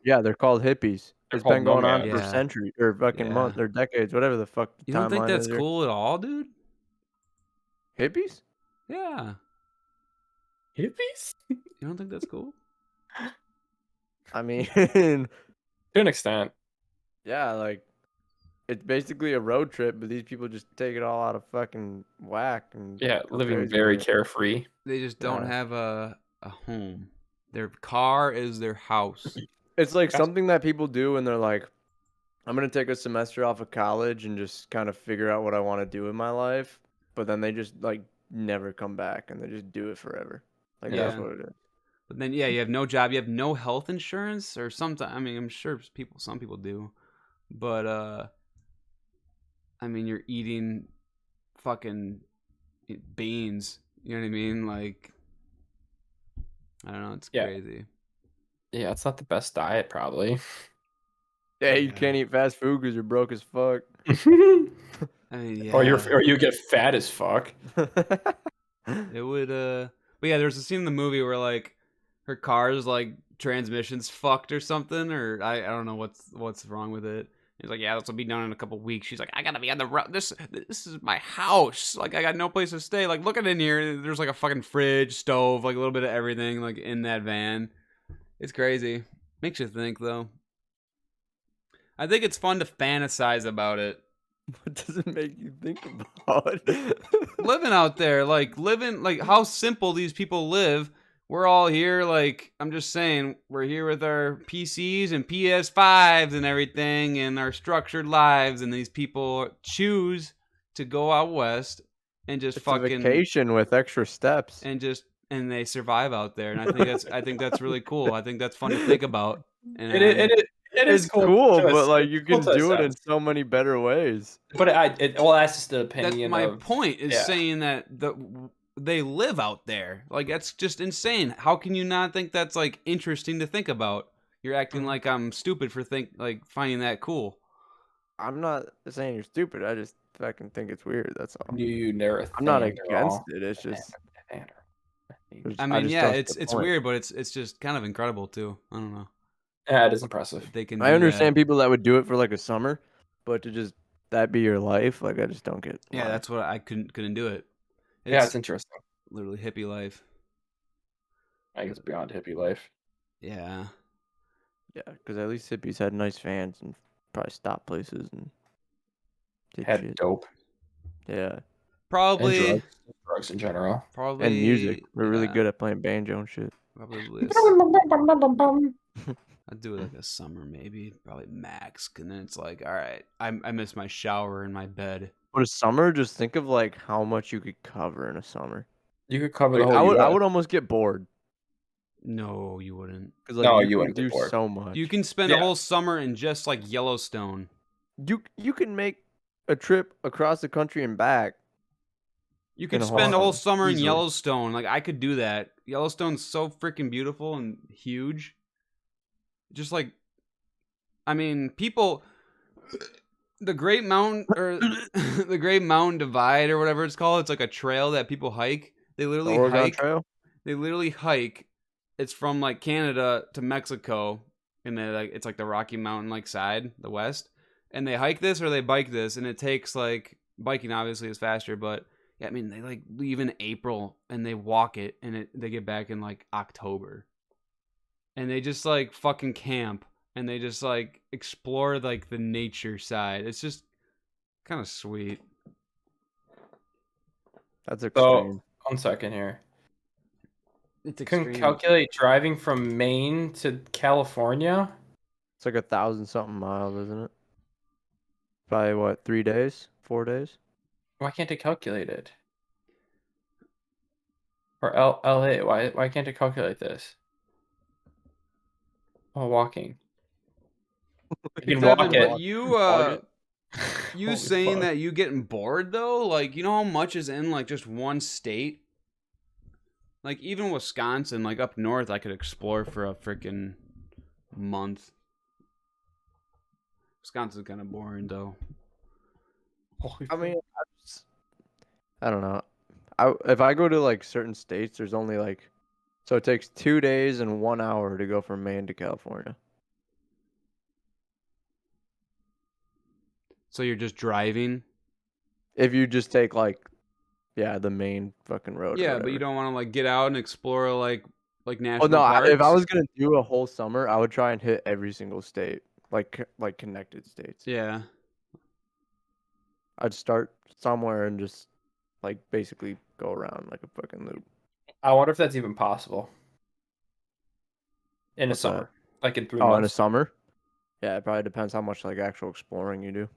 Yeah, they're called hippies.
They're
It's
called
been going on
nomads.
for
Yeah.
centuries or fucking
Yeah.
months or decades, whatever the fuck the
You don't think
timeline
that's
is here.
cool at all, dude?
Hippies?
Yeah.
Hippies?
You don't think that's cool?
I mean,
To an extent.
yeah, like it's basically a road trip, but these people just take it all out of fucking whack and
Yeah,
go
living
crazy
very
with it.
carefree.
They just don't
Yeah.
have a home. Their car is their house.
It's like
That's-
something that people do when they're like, I'm gonna take a semester off of college and just kind of figure out what I want to do in my life, but then they just like never come back and they just do it forever. Like that's
Yeah.
what it is.
But then, yeah, you have no job. You have no health insurance, or sometimes. I mean, I'm sure some people do, but I mean, you're eating fucking beans. You know what I mean? Like, I don't know. It's
Yeah.
crazy.
Yeah, it's not the best diet, probably.
Yeah, you
Yeah.
can't eat fast food because you're broke as fuck.
I mean, yeah.
Or you get fat as fuck.
It would. But yeah, there's a scene in the movie where like her car's like transmission's fucked or something, or I don't know what's wrong with it. He's like, yeah, this will be done in a couple weeks. She's like, I gotta be on the road. This is my house. Like, I got no place to stay. Like, looking in here, there's like a fucking fridge, stove, like a little bit of everything, like in that van. It's crazy. Makes you think, though. I think it's fun to fantasize about it.
What does it make you think about?
Living out there, like how simple these people live. We're all here, like I'm just saying, we're here with our PCs and PS5s and everything and our structured lives, and these people choose to go out west and just
It's a
fucking
vacation with extra steps.
and they survive out there. And I think that's really cool. I think that's fun to think about. And
It is
It's cool,
to
but
a-
like you
cool
can
to a
do it in
sense.
so many better ways.
But well, that's just the
that's
opinion
my
of
point is
yeah.
saying that they live out there. Like that's just insane. How can you not think that's like interesting to think about? You're acting like I'm stupid for finding that cool.
I'm not saying you're stupid. I just fucking think it's weird. That's all.
you never.
I'm not
think at
against
all.
it. It's just.
I mean,
just
yeah,
don't see
it's
the
it's
point.
weird, but it's just kind of incredible too. I don't know.
Yeah, it is impressive.
That they can.
I
do
understand
that.
people that would do it for like a summer, but to just that be your life, like I just don't get.
Yeah,
why.
that's what I couldn't do it.
Yeah, it's interesting.
literally hippie life.
I guess beyond hippie life.
Yeah.
Yeah, because at least hippies had nice fans and probably stopped places and did
Had
shit.
dope
Yeah,
Probably.
and drugs in general.
Probably.
and music. We're really
yeah,
good at playing banjo and shit.
Probably. I'd do it like a summer, maybe, probably max. And then it's like, all right, I miss my shower in my bed.
But a summer, just think of like how much you could cover in a summer.
You could cover
Like,
the whole.
I
US.
would almost get bored
No, you wouldn't.
because like
No,
you
you
can
wouldn't get
do
bored.
so much.
You can spend a whole summer in just like Yellowstone.
You can make a trip across the country and back.
You could
In a
spend a whole
summer,
summer in
easily.
Yellowstone. Like I could do that. Yellowstone's so freaking beautiful and huge. Just like, I mean, people, the Great Mountain or the Great Mountain Divide or whatever it's called. It's like a trail that people hike. They
The
literally
Oregon
hike.
Trail.
They literally hike. It's from like Canada to Mexico, and they like it's like the Rocky Mountain like side, the west. And they hike this or they bike this, and it takes like biking obviously is faster, but yeah, I mean they like leave in April and they walk it, and they get back in like October, and they just like fucking camp and they just like explore like the nature side. It's just kind of sweet.
That's
So
extreme.
1 second here.
It's
You can
extreme.
calculate driving from Maine to California.
It's like 1,000-something miles, isn't it? Probably what, 3 days, 4 days?
Why can't it calculate it? Or LA? Why can't it calculate this? Oh, walking. You can walk
Devin,
it.
but you
Holy
saying
fuck.
that you getting bored though, like you know how much is in like just one state? Like even Wisconsin, like up north, I could explore for a freaking month. Wisconsin's kind of boring though.
I mean, I don't know. If I go to like certain states, there's only like So it takes 2 days and 1 hour to go from Maine to California.
So you're just driving.
If you just take like, yeah, the main fucking road.
Yeah, but you don't want to like get out and explore like
Well,
national
no.
parks.
If I was gonna do a whole summer, I would try and hit every single state, like connected states.
Yeah.
I'd start somewhere and just like basically go around like a fucking loop.
I wonder if that's even possible. In
What's
a summer,
that?
like in 3
Oh, in a
months.
summer? Yeah, it probably depends how much like actual exploring you do.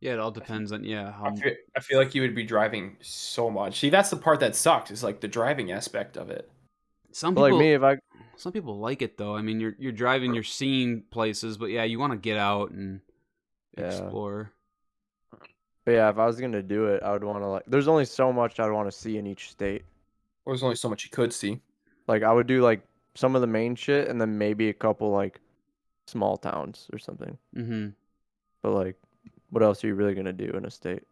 Yeah, it all depends on how
I feel like you would be driving so much. See, that's the part that sucks. Is like the driving aspect of it.
some
But like
people
me, if I
some people like it though. I mean, you're driving, you're seeing places, but yeah, you want to get out and
Yeah.
explore.
But yeah, if I was gonna do it, I would want to like. There's only so much I'd want to see in each state.
Or there's only so much you could see.
Like I would do like some of the main shit, and then maybe a couple like small towns or something.
Mm-hmm.
But like, what else are you really gonna do in a state?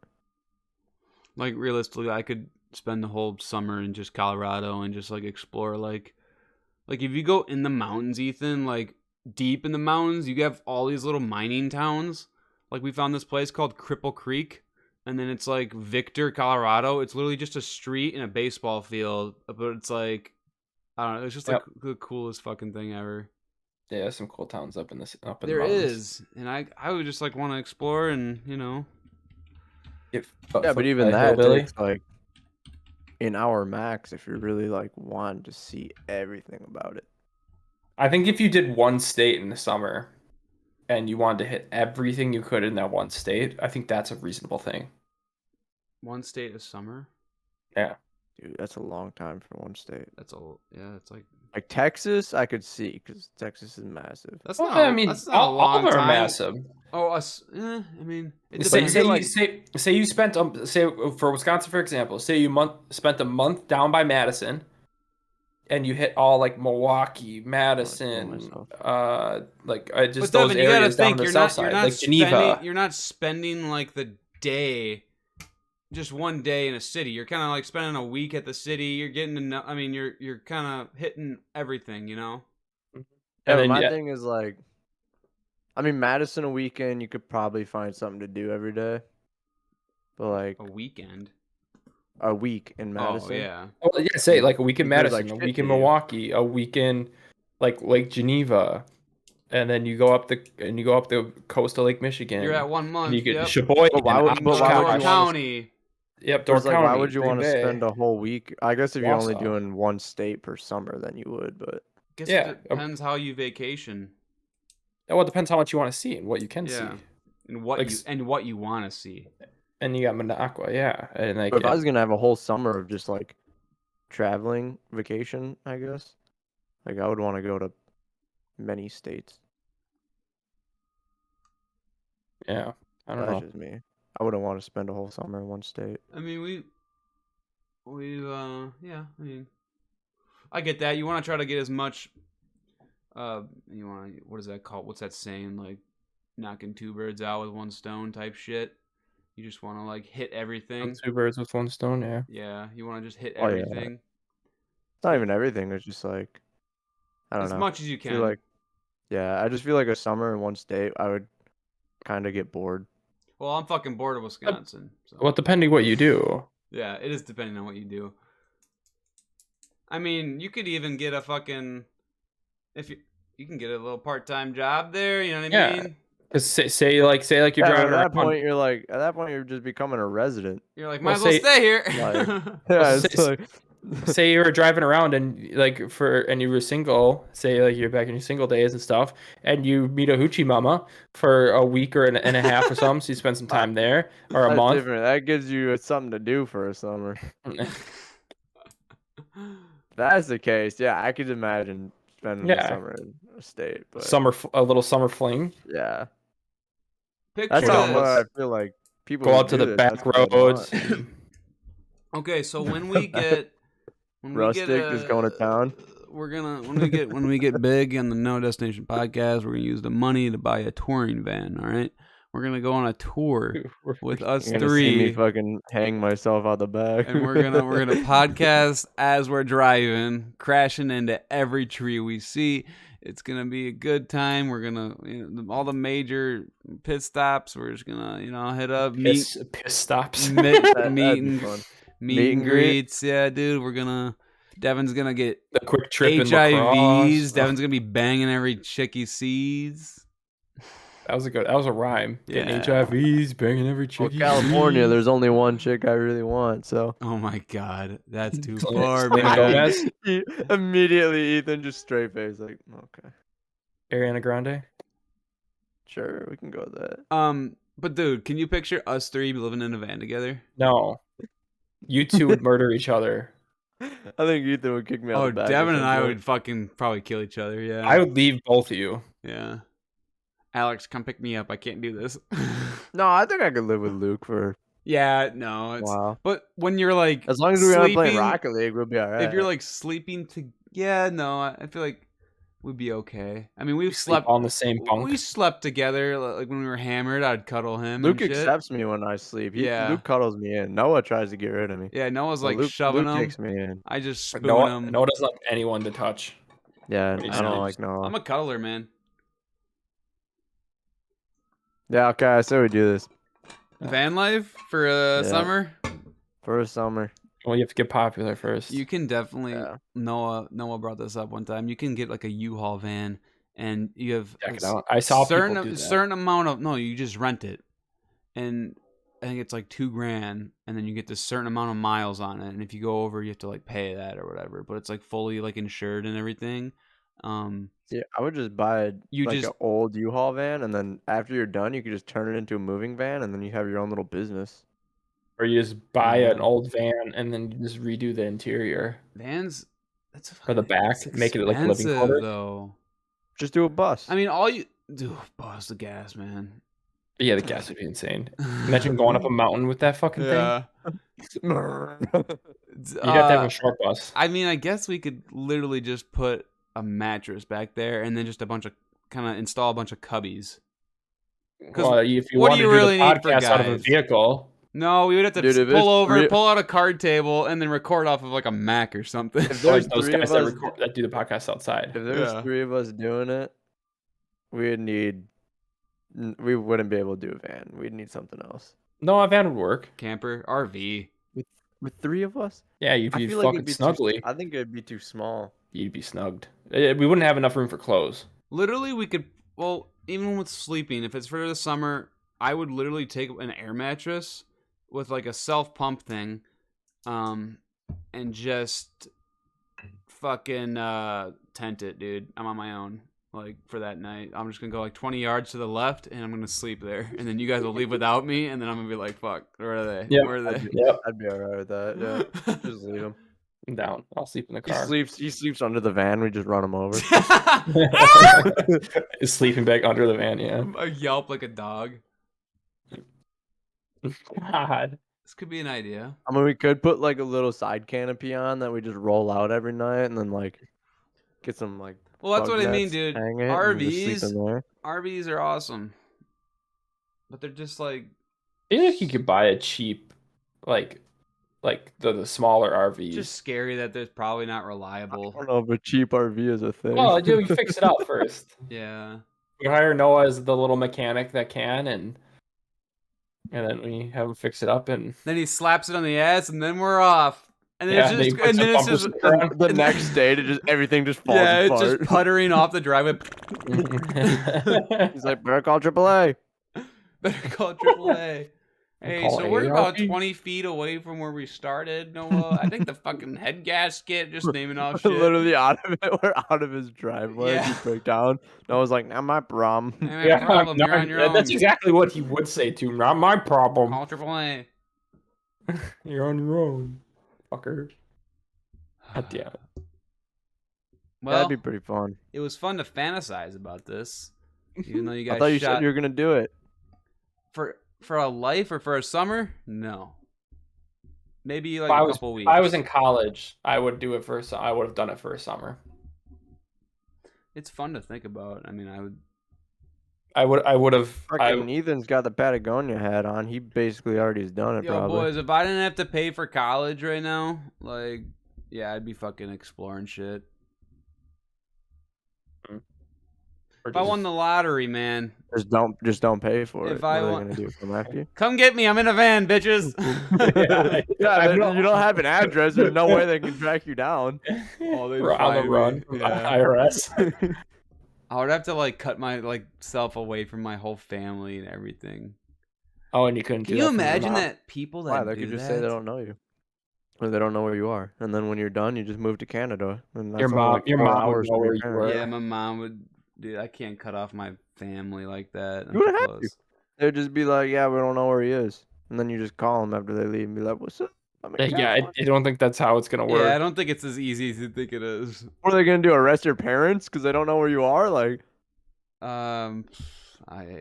Like realistically, I could spend the whole summer in just Colorado and just like explore like if you go in the mountains, Ethan, like deep in the mountains, you have all these little mining towns. Like we found this place called Cripple Creek, and then it's like Victor, Colorado. It's literally just a street and a baseball field, but it's like I don't know. It's just like the coolest fucking thing ever.
Yeah, there's some cool towns up in the
There
mountains.
is, and I would just like want to explore and
Yeah, but even that takes like an hour max if you really like want to see everything about it.
I think if you did one state in the summer and you wanted to hit everything you could in that one state, I think that's a reasonable thing.
One state of summer.
Yeah.
Dude, that's a long time for one state.
That's all. Yeah, it's like
Texas, I could see because Texas is massive.
that's
Well,
not.
I mean,
that's not
all
a long
of them are
time.
massive.
Oh, us. I mean, it
Say,
depends.
say you spent say for Wisconsin, for example, say you spent a month down by Madison, and you hit all like Milwaukee, Madison, just
But
those
Devin, you gotta
areas down
think
the
you're
south
not.
side,
You're not
like Geneva.
You're not spending like the day, just one day in a city. You're kind of like spending a week at the city. You're getting to know. I mean, you're kind of hitting everything.
Yeah,
And
but
then,
my thing is like, I mean, Madison a weekend, you could probably find something to do every day. But like
A weekend.
a week in Madison.
Oh yeah.
Oh yeah, say like a week in
There's,
Madison,
like,
a
shit
week
to
in
do.
Milwaukee, a week in like Lake Geneva, and then you go up the coast of Lake Michigan.
You're at 1
And
month.
you get
Yep.
Sheboygan,
But why would you
Door
wanna-
County.
Yep,
But
Door
it's like,
County.
why would you
Green
want to
Bay.
spend a whole week? I guess if you're only
Wausau.
doing one state per summer, then you would. But
Guess
Yeah,
it depends how you vacation.
Well, it depends how much you want to see and what you can
Yeah.
see.
And what
Like,
you want to see.
And you got Minocqua, yeah, and like
if I was gonna have a whole summer of just like traveling vacation, I guess, like I would want to go to many states.
yeah, I don't
That's
know.
just me. I wouldn't want to spend a whole summer in one state.
I mean, yeah. I mean, I get that. You want to try to get as much. You want to, what is that called? What's that saying? Like knocking two birds out with one stone type shit. You just want to like hit everything.
Two birds with one stone, yeah.
Yeah, you want to just hit
Oh, yeah.
everything
It's not even everything. It's just like I don't
as
know.
much as you
I feel
can.
like I just feel like a summer in one state, I would kind of get bored.
Well, I'm fucking bored of Wisconsin. So.
Well, depending what you do.
Yeah, it is depending on what you do. I mean, you could even get a fucking if you can get a little part-time job there. You know what I
Yeah.
mean?
Cause say like you're
Yeah, but
driving
at that
around.
point, you're just becoming a resident.
You're like,
Well,
might as well
say-
stay here.
Like-
Well,
Yeah, it's
say-
like
Say you were driving around and you were single. Say like you're back in your single days and stuff, and you meet a hoochie mama for a week and a half or something. So you spend some time there or a
that's
month.
different. That gives you something to do for a summer. If that's the case, yeah, I could imagine spending the
Yeah.
summer in a state. But
A little summer fling.
yeah,
Picture
that's not what I
this.
feel like. People
Go
who
out to
do
the
this,
back
that's what they
roads.
want.
Okay, so when we get
Rustic is going to town.
We're gonna when we get big on the No Destination podcast, we're gonna use the money to buy a touring van. All right, We're gonna go on a tour with us
You're gonna see me
three,
fucking hang myself out the back.
and we're gonna podcast as we're driving, crashing into every tree we see. It's gonna be a good time. We're gonna all the major pit stops. We're just gonna hit up
Piss stops.
meet
That'd be fun.
meet and greets. Yeah, dude. Devin's gonna get
The quick trip in
HIVs.
lacrosse.
Devin's gonna be banging every chick he sees.
That was a rhyme. Getting
Yeah.
HIVs, banging every
Well,
chick.
California, there's only one chick I really want, so.
Oh my god, that's too
Selena-
far,
Selena
man.
Gomez?
Immediately, Ethan just straight face, like, okay,
Ariana Grande.
sure, we can go with that.
But dude, can you picture us three living in a van together?
No. You two would murder each other.
I think Ethan would kick me out
Oh,
the back. or
Devin and I
something.
would fucking probably kill each other. Yeah,
I would leave both of you.
Yeah. Alex, come pick me up. I can't do this.
No, I think I could live with Luke for
Yeah, no,
a
it's.
while.
But when you're like,
As long as we're not playing
sleeping-
Rocket League, we'll be alright.
if you're like sleeping to, yeah, no, I feel like we'd be okay. I mean, we've
Sleep
slept
on the same bunk.
We slept together. Like when we were hammered, I'd cuddle him.
Luke
and shit.
accepts me when I sleep.
Yeah.
Luke cuddles me in. Noah tries to get rid of me.
Yeah, Noah's
But
like
Luke,
shoving
Luke
him.
takes me in.
I just spoon
Noah,
him.
Noah doesn't like anyone to touch.
Yeah,
What he
I don't
says.
like Noah.
I'm a cuddler, man.
Yeah, okay, I say we do this
Van life for
Yeah.
summer.
for a summer.
Well, you have to get popular first.
You can definitely.
Yeah.
Noah brought this up one time. You can get like a U-Haul van, and you have
Check it
a
out. I saw
certain
people do that.
certain amount of no. You just rent it, and I think it's like $2,000, and then you get this certain amount of miles on it. And if you go over, you have to like pay that or whatever. But it's like fully like insured and everything.
Yeah, I would just buy
You
like
just-
an old U-Haul van, and then after you're done, you could just turn it into a moving van, and then you have your own little business.
Or you just buy
Yeah.
an old van and then you just redo the interior.
Vans. That's
For the back,
it's
make it like living
expensive,
quarters.
though.
Just do a bus.
I mean, all you do, bust the gas, man.
Yeah, the gas would be insane. Imagine going up a mountain with that fucking
Yeah.
thing. You'd have to have a short bus.
I mean, I guess we could literally just put a mattress back there and then just install a bunch of cubbies. 'cause
Well, if you
what
want
do
to
you
do
really
the
need for
podcast out of a
guys?
vehicle,
No, we would have to
Dude, if it's
pull over,
three-
pull out a card table, and then record off of like a Mac or something.
If
there's
there's
those
three
guys
of us,
that do the podcast outside.
if there was
Yeah.
3 of us doing it, we'd need. We wouldn't be able to do a van. We'd need something else.
No, a van would work.
Camper, RV.
With 3 of us,
Yeah, you'd
I
be
feel like
fucking
it'd be
snuggly.
I think it'd be too small.
You'd be snugged. We wouldn't have enough room for clothes.
Literally, we could. Well, even with sleeping, if it's for the summer, I would literally take an air mattress with like a self pump thing, and just fucking tent it, dude. I'm on my own. Like for that night, I'm just gonna go like 20 yards to the left, and I'm gonna sleep there. And then you guys will leave without me, and then I'm gonna be like, "Fuck, where are they?
Yeah.
Where are they?"
Yep,
I'd be alright with that. Yeah, just leave him.
I'm down. I'll sleep in the
He
car.
sleeps. He sleeps under the van. We just run him over.
His sleeping bag under the van. Yeah.
I yelp like a dog.
God.
This could be an idea.
I mean, we could put like a little side canopy on that we just roll out every night, and then like get some like.
Well, that's
bug
what I mean,
nets,
dude.
hang it, and just sleep
RVs,
in there.
RVs are awesome, but they're just like
I feel like you could buy a cheap, like the smaller RVs.
just scary that they're probably not
I
reliable.
don't know if a cheap RV is a thing.
Well, you fix it out first.
Yeah.
We hire Noah as the little mechanic that can, and then we have him fix it up. And
Then he slaps it on the ass, and then we're off. And then
Yeah,
it's
then he
just,
puts
and
a
then it's
bumper
just,
sticker on.
the next day, to just everything just falls
yeah, it's
apart.
just puttering off the driveway.
He's like, better call AAA.
Better call AAA. Hey,
Call
so we're about
AARP.
20 feet away from where we started, Noah. I think the fucking head gasket, just naming off shit.
Literally out of it. We're out of his driveway.
Yeah.
Just break down. Noah's like, not my problem.
Hey, man, problem. You're on your own.
That's exactly what he would say too. Not my problem.
Call AAA.
You're on your own, fucker. God damn it.
Well,
That'd be pretty fun.
it was fun to fantasize about this, even though you guys
I thought you
shot
said you were gonna do it.
for a life or for a summer. No, maybe like
If I
a
was
couple
if
weeks.
I was in college, I would do it for. I would have done it for a summer.
It's fun to think about. I mean, I would.
I would have.
Fucking Ethan's got the Patagonia hat on. He basically already has done it.
Yo,
probably.
boys, if I didn't have to pay for college right now, like, yeah, I'd be fucking exploring shit. If I won the lottery, man.
Just don't pay for it.
If
What
I
are they
want-
gonna do? Come after you?
Come get me. I'm in a van, bitches.
Yeah, but you don't have an address. There's no way they can track you down.
Oh, they'd
We're on the
find
run
me.
from
Yeah.
IRS.
I would have to like cut my like self away from my whole family and everything.
Oh, and you couldn't.
Can
do
you
that from your
imagine
mom?
that people that
Why? They
do
could just
that?
say they don't know you, or they don't know where you are, and then when you're done, you just move to Canada. And that's
Your
only
mom-
like
your
4
mom would
hours
know
from your
where you
parents.
were.
Yeah, my mom would. Dude, I can't cut off my family like that. I'm
You wouldn't
too
have to.
close.
They'd just be like, "Yeah, we don't know where he is," and then you just call them after they leave and be like, "What's up? I'm in
Yeah,
California."
I don't think that's how it's gonna work.
Yeah, I don't think it's as easy as you think it is.
What are they gonna do? Arrest your parents because they don't know where you are? Like,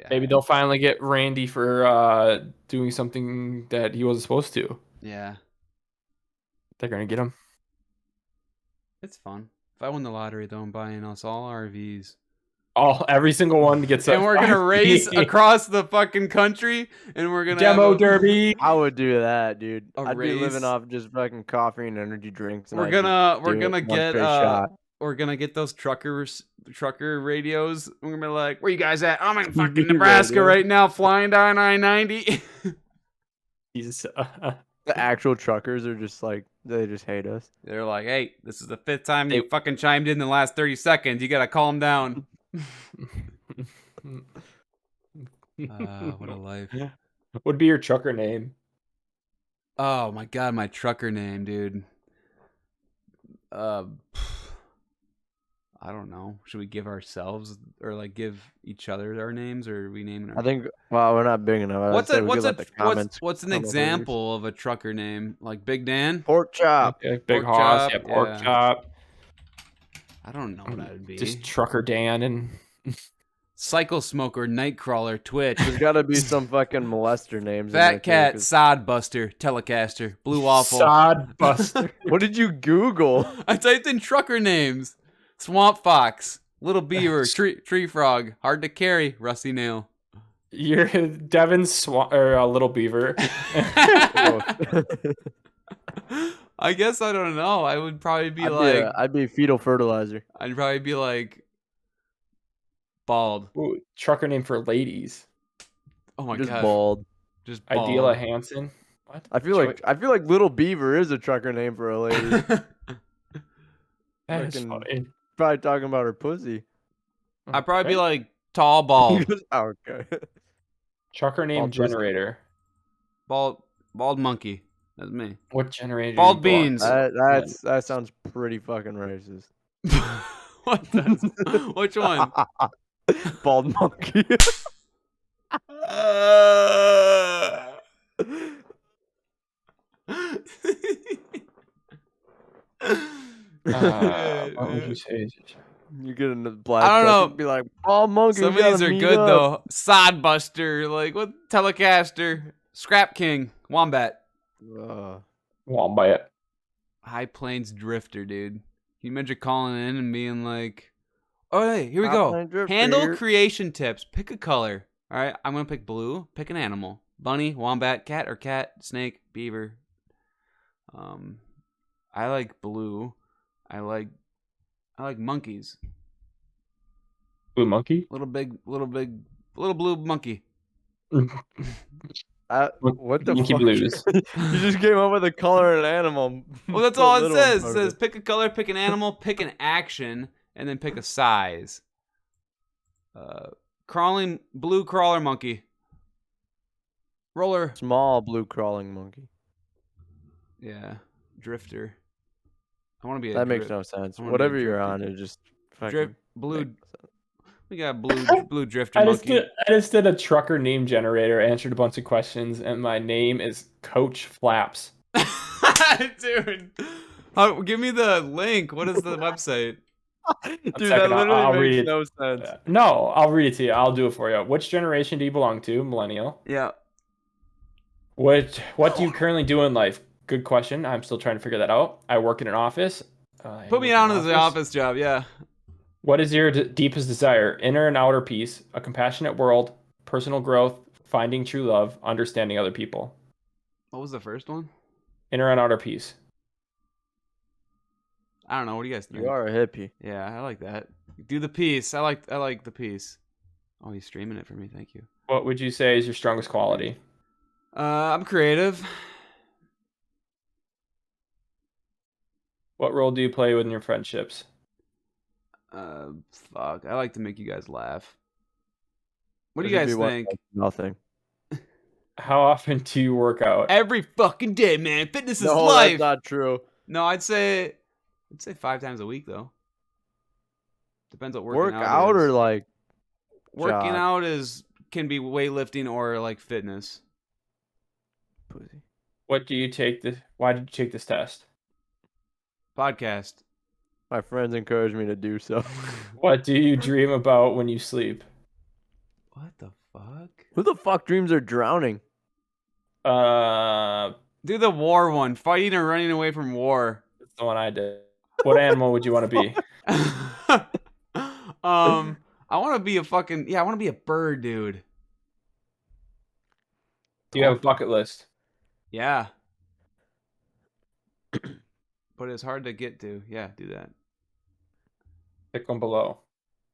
Maybe they'll finally get Randy for doing something that he wasn't supposed to.
Yeah,
They're gonna get him.
it's fun. If I win the lottery, though, I'm buying us all RVs.
Every single one gets.
And we're gonna race across the fucking country, and we're gonna
demo
have a-
derby.
I would do that, dude.
A
I'd be living
race?
off just fucking coffee and energy drinks. And
We're
I'd just
gonna
do it one
get
straight shot.
we're gonna get those trucker radios. We're gonna be like, "Where you guys at? I'm in fucking
Radio.
Nebraska right now, flying down I-90."
He's
The actual truckers are just like they just hate us.
They're like, "Hey, this is the 5th time
They-
you fucking chimed in the last 30 seconds. You gotta calm down." What a life.
Would be your trucker name?
Oh my god, my trucker name, dude. I don't know. Should we give ourselves or like give each other our names, or are we naming our?
I think. Well, we're not big enough.
What's
I'd
a
say we give out the comments.
what's an
on the reviews.
example of a trucker name? Like Big Dan?
Pork chop.
Like Big
Pork
Hoss,
chop,
yeah, pork
yeah.
chop.
I don't know what that would be.
Just Trucker Dan and
Cycle Smoker, Nightcrawler, Twitch,
There's got to be some fucking molester names. in there,
Fat
too,
Cat,
'cause-
Sod Buster, Telecaster, Blue Waffle.
Sod Buster.
What did you Google?
I typed in trucker names. Swamp Fox, Little Beaver, Tree Frog, Hard to Carry, Rusty Nail.
You're Devin or Little Beaver.
I guess I don't know. I would probably be like,
I'd be fetal fertilizer.
I'd probably be like bald.
Ooh, trucker name for ladies.
Oh my
Just
god,
bald.
just bald.
Idela Hansen. What?
I feel like Little Beaver is a trucker name for a lady.
That is
fucking-
funny.
Probably talking about her pussy.
I'd probably be like tall, bald,
Oh, okay.
Trucker name
Bald pussy.
generator.
bald monkey. That's me.
What generation?
Bald beans.
That sounds pretty fucking racist.
What? Which one?
Bald monkey.
What would you say?
You get in the black.
I don't
truck
know.
and be like, bald monkey.
Some
we
of these
gotta
are
meet
good
up."
though. Sod Buster, like what? Telecaster, Scrap King, Wombat,
Wombat.
High Plains Drifter, dude. Can you imagine calling in and being like, "Oh, hey, here we
High
go.
Plains Drifter
Handle
here."
creation tips. Pick a color. All right, I'm gonna pick blue. Pick an animal: bunny, wombat, cat, snake, beaver. I like blue. I like monkeys.
Blue monkey.
Little blue monkey.
What the
Monkey
fuck?
blues.
You just came up with a color and an animal.
Well, that's
Put
all it
little
says. It
motherfucker.
says pick a color, pick an animal, pick an action, and then pick a size. Blue crawler monkey. Roller.
Small blue crawling monkey.
Yeah, drifter. I want to be a
That makes
drip-
no sense.
I wanna be a
Whatever you're
drifter.
on, it just fucking
drip blue.
makes sense.
We got blue drifter
I just,
monkey.
did, I just did a trucker name generator, answered a bunch of questions, and my name is Coach Flaps.
Dude, give me the link. What is the website?
Dude,
second,
that literally
I'll read
makes
it.
no sense.
No, I'll read it to you. I'll do it for you. Which generation do you belong to? Millennial.
Yeah.
What do you currently do in life? Good question. I'm still trying to figure that out. I work in an office.
Put me down as the office job. Yeah.
What is your deepest desire? Inner and outer peace, a compassionate world, personal growth, finding true love, understanding other people.
What was the first one?
Inner and outer peace.
I don't know. What do you guys think?
You are a hippie.
Yeah, I like that. Do the piece. I like the piece. Oh, he's streaming it for me. Thank you.
What would you say is your strongest quality?
I'm creative.
What role do you play within your friendships?
Fuck. I like to make you guys laugh. What do
There
you
should
guys
be
think?
Nothing.
How often do you work out?
Every fucking day, man. Fitness is
No,
life.
that's not true.
No, I'd say 5 times a week though. Depends what working
Work
out
out
is.
or like
Working
jog?
out can be weightlifting or like fitness.
Pussy.
What do you take this? Why did you take this test?
Podcast.
My friends encourage me to do so.
What do you dream about when you sleep?
What the fuck?
Who the fuck dreams are drowning?
That's
Do the war one. Fighting or running away from war.
the one I did. What animal would you want to be?
I want to be a fucking I want to be a bird, dude.
Do you have a bucket list?
Yeah. But it's hard to get to. Yeah, do that.
Click one below.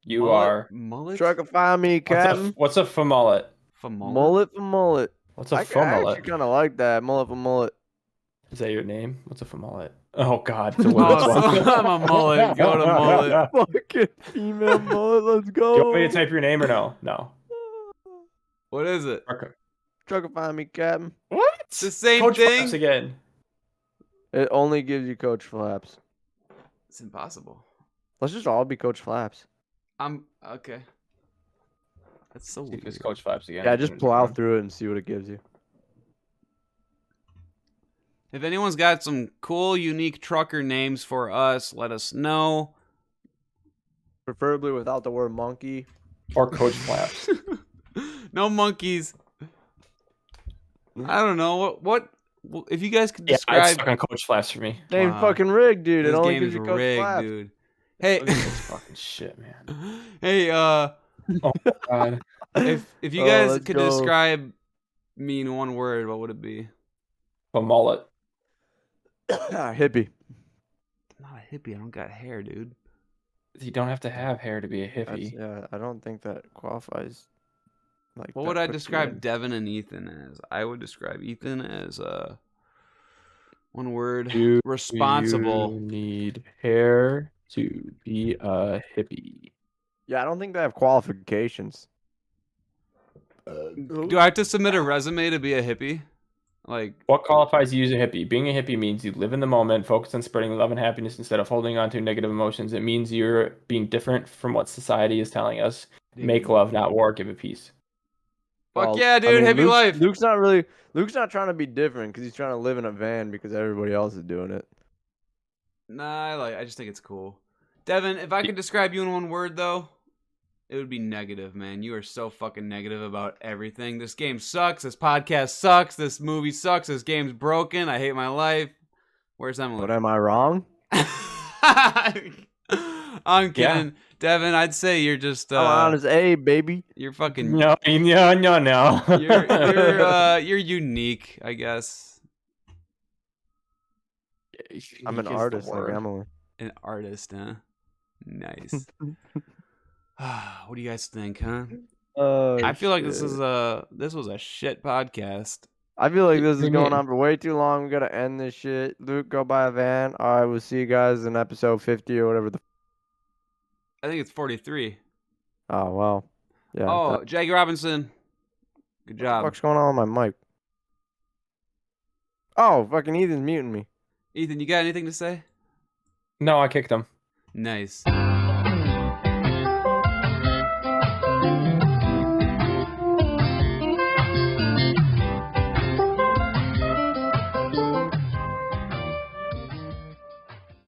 You
Mullet?
are.
Mullet?
Try to find me, Captain.
What's a famullet?
For mullet?
Mullet for mullet.
What's a
I actually
famullet?
kind of like that. Mullet for mullet.
Is that your name? What's a famullet? Oh God, it's a
Oh,
women's
so
one.
I'm a mullet. Go to mullet.
Fucking female mullet. Let's
Do
go.
you want me to type your name or no? No.
What is it?
Okay.
Try to find me, Captain.
What?
It's the same
Coach
thing.
Flaps again.
It only gives you Coach Flaps.
It's impossible.
Let's just all be Coach Flaps.
I'm okay. That's so
See if it's
weird.
Coach Flaps again.
Yeah, just plow through it and see what it gives you.
If anyone's got some cool, unique trucker names for us, let us know.
Preferably without the word monkey.
Or Coach Flaps.
No monkeys. I don't know what if you guys could
Yeah, it's
describe.
fucking Coach Flaps for me.
Name's
Wow.
fucking rigged, dude. It
This
only
game
gives
is
you Coach
rigged,
Flaps.
dude. Hey,
Look at this fucking shit, man.
hey,
Oh God.
if you
Oh,
guys
let's
could
go.
describe me in one word, what would it be?
A mullet.
Hippie.
I'm not a hippie. I don't got hair, dude.
You don't have to have hair to be a
That's,
hippie.
yeah, I don't think that qualifies. Like,
What
that
would I
puts you
describe
in.
Devin and Ethan as? I would describe Ethan as one word,
Do
responsible.
You need hair to be a hippie.
Yeah, I don't think they have qualifications.
Do I have to submit a resume to be a hippie? Like,
What qualifies you as a hippie? Being a hippie means you live in the moment, focus on spreading love and happiness instead of holding on to negative emotions. It means you're being different from what society is telling us. Make love, not war. Give it peace.
fuck
Well,
yeah,
I
dude,
mean,
hippie life.
Luke's not trying to be different because he's trying to live in a van because everybody else is doing it.
Nah, I just think it's cool. Devin, if I could describe you in one word though, it would be negative, man. You are so fucking negative about everything. This game sucks. This podcast sucks. This movie sucks. This game's broken. I hate my life. Where's Emily?
But am I wrong?
I'm kidding. Devin, I'd say you're just
I'm honest, baby.
you're fucking
No.
you're unique, I guess.
I'm an artist like Emily.
An artist, huh? Nice. What do you guys think, huh? I feel like this was a shit podcast.
I feel like this is
Bring
going
it.
on for way too long. We gotta end this shit. Luke, go buy a van. All right, we'll see you guys in episode 50 or whatever the.
I think it's 43.
Oh well. Yeah.
Oh, Jackie Robinson. Good
What the
job.
fuck's going on with my mic? Oh, fucking Ethan's muting me.
Ethan, you got anything to say?
No, I kicked him.
Nice.